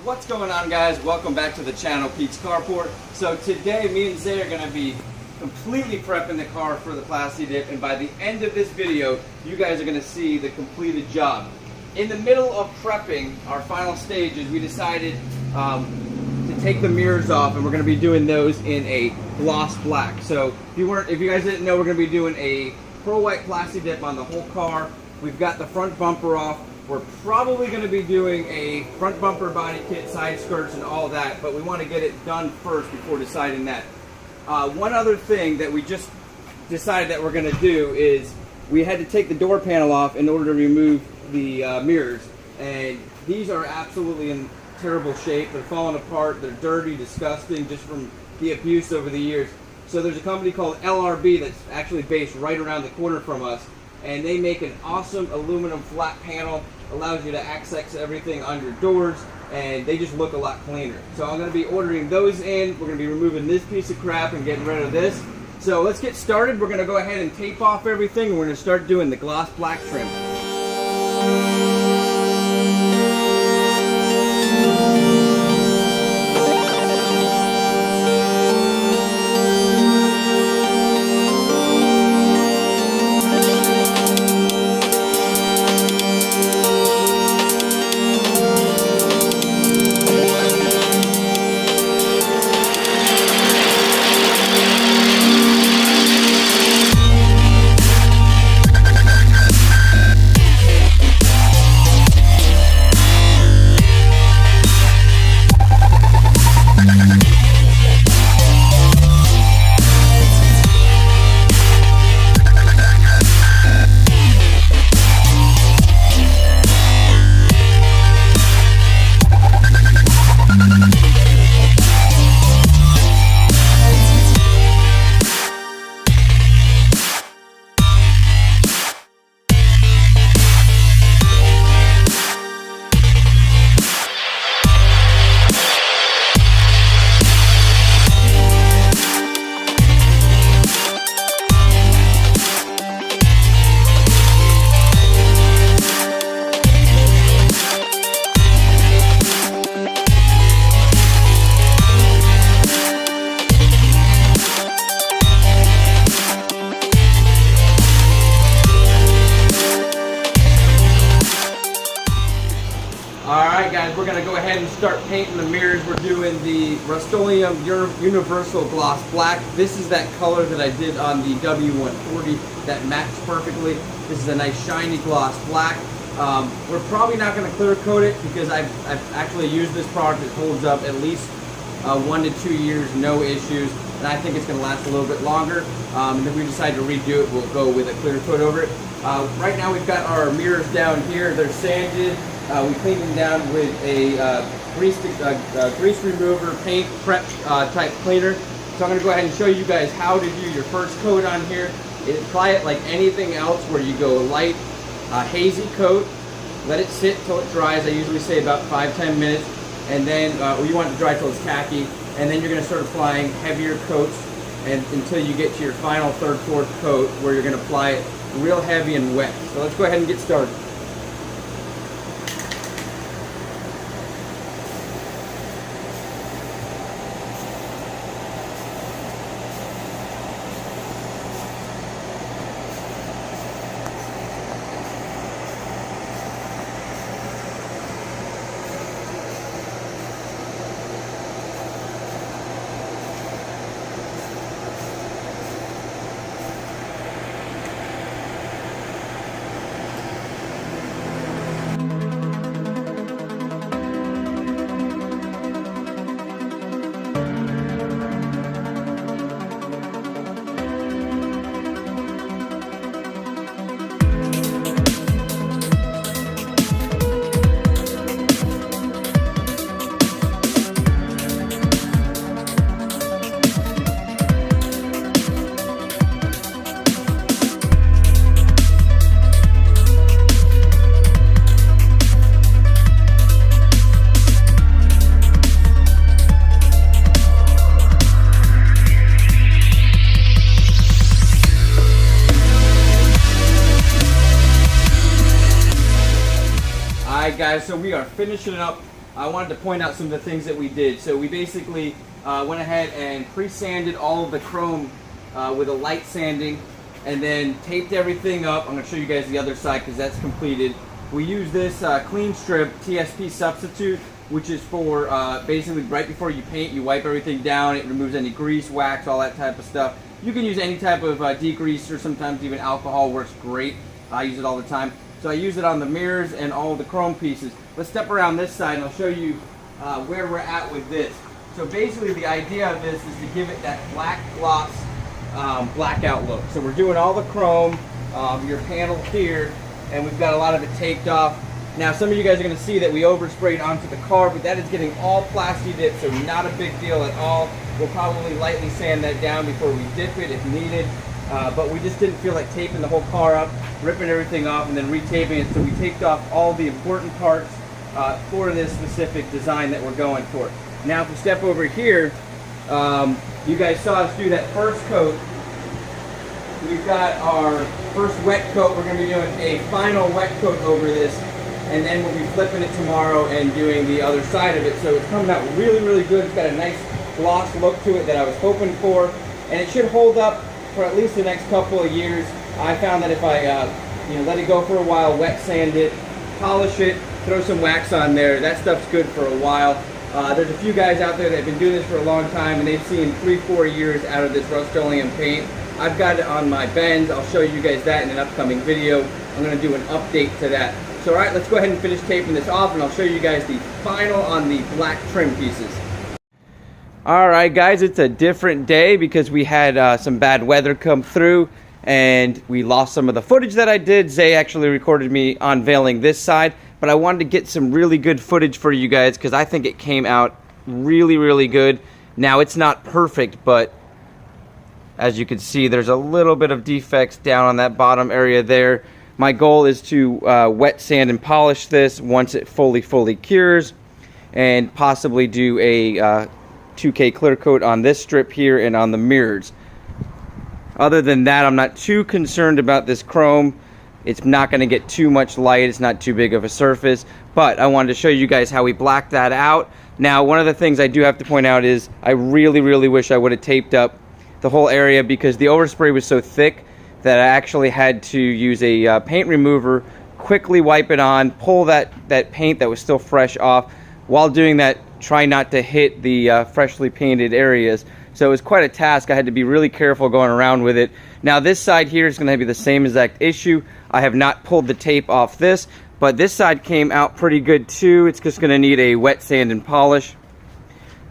What's going on, guys? Welcome back to the channel, Pete's Carport. So today me and Zay are going to be completely prepping the car for the Plasti Dip, and by the end of this video you guys are going to see the completed job. In the middle of prepping our final stages, we decided to take the mirrors off, and we're going to be doing those in a gloss black. So if you guys didn't know, we're going to be doing a pearl white Plasti Dip on the whole car. We've got the front bumper off. We're probably going to be doing a front bumper, body kit, side skirts, and all that, but we want to get it done first before deciding that. One other thing that we just decided that we're going to do is we had to take the door panel off in order to remove the mirrors, and these are absolutely in terrible shape. They're falling apart, they're dirty, disgusting, just from the abuse over the years. So there's a company called LRB that's actually based right around the corner from us, and they make an awesome aluminum flat panel. Allows you to access everything on your doors, and they just look a lot cleaner. So I'm going to be ordering those in. We're going to be removing this piece of crap and getting rid of this. So let's get started. We're going to go ahead and tape off everything, and we're going to start doing the gloss black trim. Alright guys, we're going to go ahead and start painting the mirrors. We're doing the Rust-Oleum Universal Gloss Black. This is that color that I did on the W140 that matched perfectly. This is a nice shiny gloss black. We're probably not going to clear coat it because I've actually used this product. It holds up at least 1 to 2 years, no issues, and I think it's going to last a little bit longer. And if we decide to redo it, we'll go with a clear coat over it. Right now we've got our mirrors down here. They're sanded. We cleaned them down with a grease remover, paint prep type cleaner. So I'm going to go ahead and show you guys how to do your first coat on here. Apply it like anything else, where you go light, hazy coat, let it sit till it dries. I usually say about 5-10 minutes, and then you want it to dry till it's khaki, and then you're going to start applying heavier coats until you get to your final third, fourth coat, where you're going to apply it real heavy and wet. So let's go ahead and get started. Alright guys, so we are finishing up I wanted to point out some of the things that we did. So we basically went ahead and pre-sanded all of the chrome with a light sanding, and then taped everything up. I'm going to show you guys the other side because that's completed. We use this clean strip TSP substitute, which is for basically right before you paint, you wipe everything down. It removes any grease, wax, all that type of stuff. You can use any type of degreaser, sometimes even alcohol works great. I use it all the time. So I use it on the mirrors and all of the chrome pieces. Let's step around this side and I'll show you where we're at with this. So basically the idea of this is to give it that black gloss blackout look. So we're doing all the chrome, your panel here, and we've got a lot of it taped off. Now some of you guys are going to see that we oversprayed onto the car, but that is getting all Plasti Dip, so not a big deal at all. We'll probably lightly sand that down before we dip it if needed, but we just didn't feel like taping the whole car up, ripping everything off, and then retaping it, so we taped off all the important parts for this specific design that we're going for. Now if we step over here, you guys saw us do that first coat. We've got our first wet coat. We're going to be doing a final wet coat over this, and then we'll be flipping it tomorrow and doing the other side of it. So it's coming out really, really good. It's got a nice gloss look to it that I was hoping for, and it should hold up for at least the next couple of years. I found that if I let it go for a while, wet sand it, polish it, throw some wax on there, that stuff's good for a while. There's a few guys out there that have been doing this for a long time, and they've seen 3-4 years out of this Rust-Oleum paint. I've got it on my Benz. I'll show you guys that in an upcoming video. I'm going to do an update to that. So alright, let's go ahead and finish taping this off, and I'll show you guys the final on the black trim pieces. Alright guys, it's a different day because we had some bad weather come through and we lost some of the footage that I did. Zay actually recorded me unveiling this side, but I wanted to get some really good footage for you guys because I think it came out really, really good. Now it's not perfect, but as you can see, there's a little bit of defects down on that bottom area there. My goal is to wet sand and polish this once it fully cures, and possibly do a 2K clear coat on this strip here and on the mirrors. Other than that, I'm not too concerned about this chrome. It's not going to get too much light. It's not too big of a surface, but I wanted to show you guys how we blacked that out. Now, one of the things I do have to point out is I really wish I would have taped up the whole area because the overspray was so thick that I actually had to use a paint remover, quickly wipe it on, pull that paint that was still fresh off. While doing that, try not to hit the freshly painted areas. So it was quite a task. I had to be really careful going around with it. Now this side here is going to be the same exact issue. I have not pulled the tape off this, but this side came out pretty good too. It's just going to need a wet sand and polish.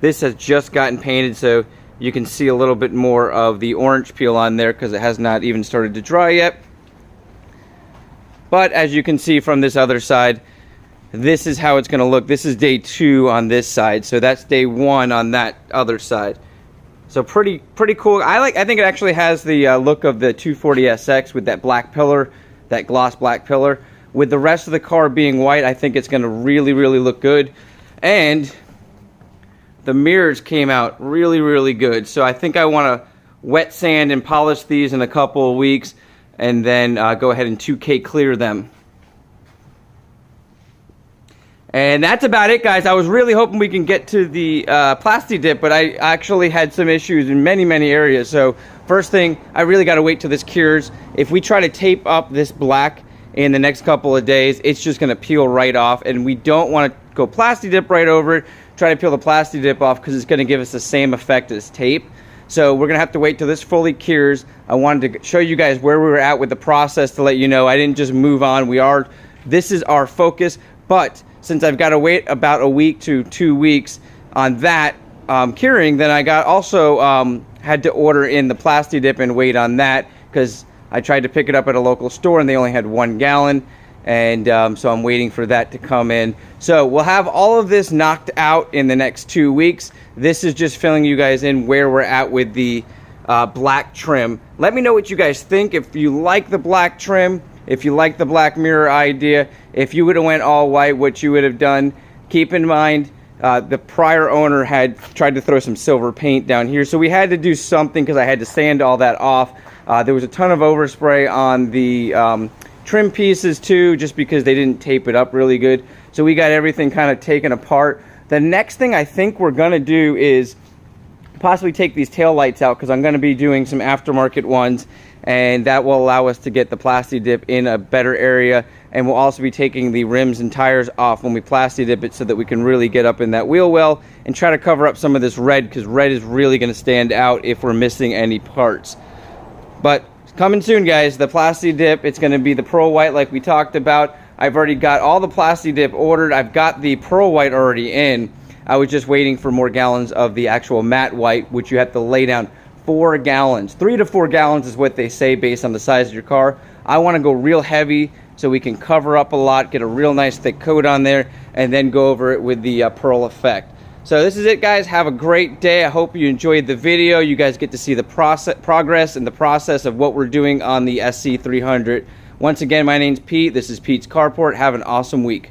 This has just gotten painted, so you can see a little bit more of the orange peel on there because it has not even started to dry yet. But as you can see from this other side, this is how it's going to look. This is day 2 on this side, so that's day 1 on that other side. So pretty cool. I think it actually has the look of the 240SX with that black pillar, that gloss black pillar. With the rest of the car being white, I think it's going to really look good. And the mirrors came out really good. So I think I want to wet sand and polish these in a couple of weeks, and then go ahead and 2K clear them. And that's about it, guys. I was really hoping we can get to the Plasti Dip, but I actually had some issues in many areas. So first thing, I really got to wait till this cures. If we try to tape up this black in the next couple of days, it's just going to peel right off, and we don't want to go Plasti Dip right over it, try to peel the Plasti Dip off because it's going to give us the same effect as tape. So we're going to have to wait till this fully cures. I wanted to show you guys where we were at with the process to let you know I didn't just move on. This is our focus, but since I've got to wait about a week to 2 weeks on that curing, then I also had to order in the Plasti Dip and wait on that because I tried to pick it up at a local store and they only had 1 gallon, and so I'm waiting for that to come in. So we'll have all of this knocked out in the next 2 weeks. This is just filling you guys in where we're at with the black trim. Let me know what you guys think. If you like the black trim, if you like the black mirror idea, if you would have went all white, what you would have done. Keep in mind, the prior owner had tried to throw some silver paint down here, so we had to do something because I had to sand all that off. There was a ton of overspray on the trim pieces too, just because they didn't tape it up really good. So we got everything kind of taken apart. The next thing I think we're gonna do is possibly take these tail lights out, because I'm gonna be doing some aftermarket ones, and that will allow us to get the Plasti Dip in a better area. And we'll also be taking the rims and tires off when we Plasti Dip it, so that we can really get up in that wheel well and try to cover up some of this red, because red is really going to stand out if we're missing any parts. But coming soon, guys, the Plasti Dip, it's going to be the Pearl White like we talked about. I've already got all the Plasti Dip ordered. I've got the Pearl White already in. I was just waiting for more gallons of the actual matte white, which you have to lay down 4 gallons. 3 to 4 gallons is what they say based on the size of your car. I want to go real heavy so we can cover up a lot, get a real nice thick coat on there, and then go over it with the Pearl Effect. So this is it, guys. Have a great day. I hope you enjoyed the video. You guys get to see the progress and the process of what we're doing on the SC300. Once again, my name's Pete. This is Pete's Carport. Have an awesome week.